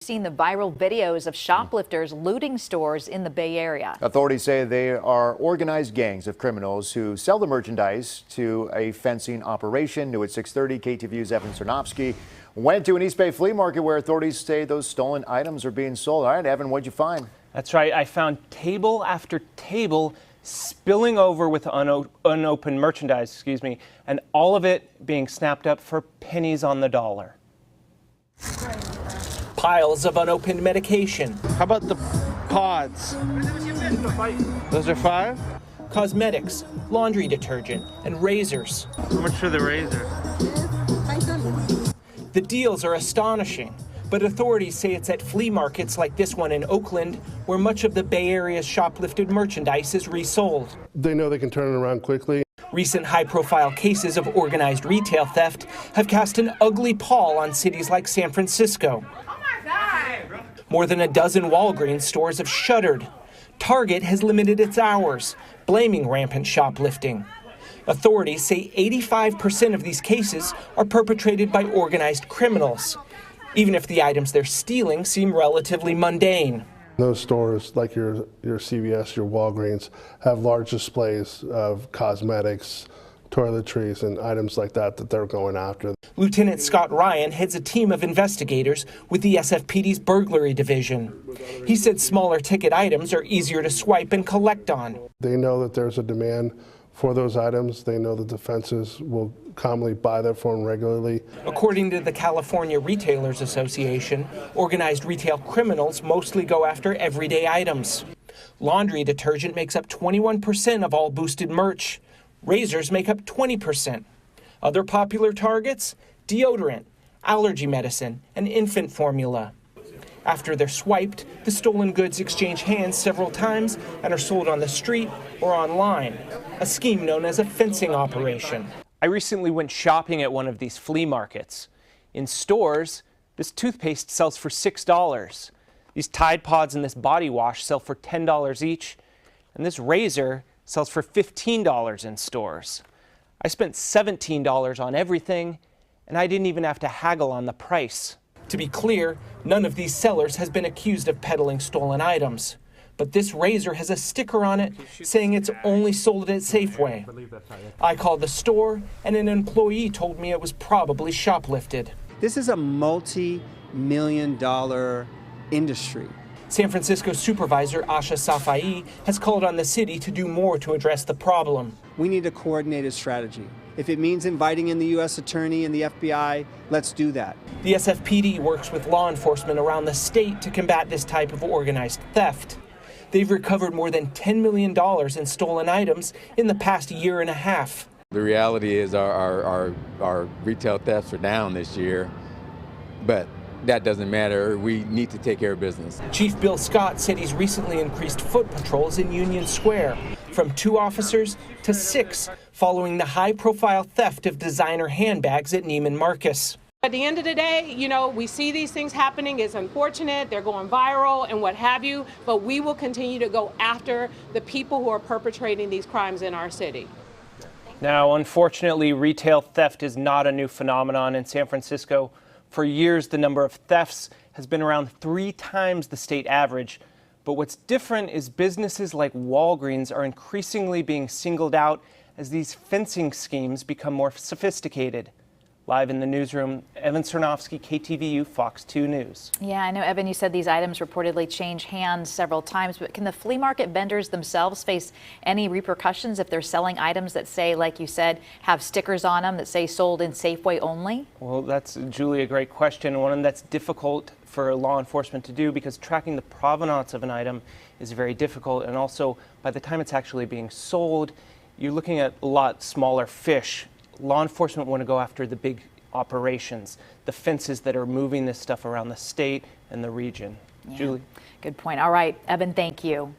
Seen the viral videos of shoplifters looting stores in the Bay Area. Authorities say they are organized gangs of criminals who sell the merchandise to a fencing operation. New at 6:30, KTVU's Evan-Sernoffsky went to an East Bay flea market where authorities say those stolen items are being sold. All right, Evan, what'd you find? That's right. I found table after table spilling over with unopened merchandise, and all of it being snapped up for pennies on the dollar. Piles of unopened medication. How about the pods? Those are 5? Cosmetics, laundry detergent, and razors. How much for the razor? The deals are astonishing, but authorities say it's at flea markets like this one in Oakland where much of the Bay Area's shoplifted merchandise is resold. They know they can turn it around quickly. Recent high-profile cases of organized retail theft have cast an ugly pall on cities like San Francisco. More than a dozen Walgreens stores have shuttered. Target has limited its hours, blaming rampant shoplifting. Authorities say 85% of these cases are perpetrated by organized criminals, even if the items they're stealing seem relatively mundane. Those stores, like your CVS, your Walgreens, have large displays of cosmetics, toiletries, and items like that they're going after. Lieutenant Scott Ryan heads a team of investigators with the SFPD's burglary division. He said smaller ticket items are easier to swipe and collect on. They know that there's a demand for those items. They know that the fences will commonly buy them for them regularly. According to the California Retailers Association, organized retail criminals mostly go after everyday items. Laundry detergent makes up 21% of all boosted merch. Razors make up 20%. Other popular targets? Deodorant, allergy medicine, and infant formula. After they're swiped, the stolen goods exchange hands several times and are sold on the street or online, a scheme known as a fencing operation. I recently went shopping at one of these flea markets. In stores, this toothpaste sells for $6. These Tide Pods and this body wash sell for $10 each, and this razor sells for $15 in stores. I spent $17 on everything, and I didn't even have to haggle on the price. To be clear, none of these sellers has been accused of peddling stolen items. But this razor has a sticker on it saying it's only sold at Safeway. I called the store, and an employee told me it was probably shoplifted. This is a multi-million-dollar industry. San Francisco Supervisor Asha Safai has called on the city to do more to address the problem. We need a coordinated strategy. If it means inviting in the U.S. Attorney and the FBI, let's do that. The SFPD works with law enforcement around the state to combat this type of organized theft. They've recovered more than $10 million in stolen items in the past year and a half. The reality is our retail thefts are down this year, but that doesn't matter. We need to take care of business. Chief Bill Scott said he's recently increased foot patrols in Union Square from 2 officers to 6 following the high-profile theft of designer handbags at Neiman Marcus. At the end of the day, we see these things happening. It's unfortunate. They're going viral and what have you, but we will continue to go after the people who are perpetrating these crimes in our city. Now, unfortunately, retail theft is not a new phenomenon in San Francisco. For years, the number of thefts has been around 3 times the state average. But what's different is businesses like Walgreens are increasingly being singled out as these fencing schemes become more sophisticated. Live in the newsroom, Evan-Sernoffsky, KTVU, Fox 2 News. Yeah, I know, Evan, you said these items reportedly change hands several times, but can the flea market vendors themselves face any repercussions if they're selling items that say, like you said, have stickers on them that say sold in Safeway only? Well, that's, Julie, a great question, one that's difficult for law enforcement to do because tracking the provenance of an item is very difficult, and also by the time it's actually being sold, you're looking at a lot smaller fish. Law enforcement want to go after the big operations, the fences that are moving this stuff around the state and the region. Yeah. Julie? Good point. All right, Evan, thank you.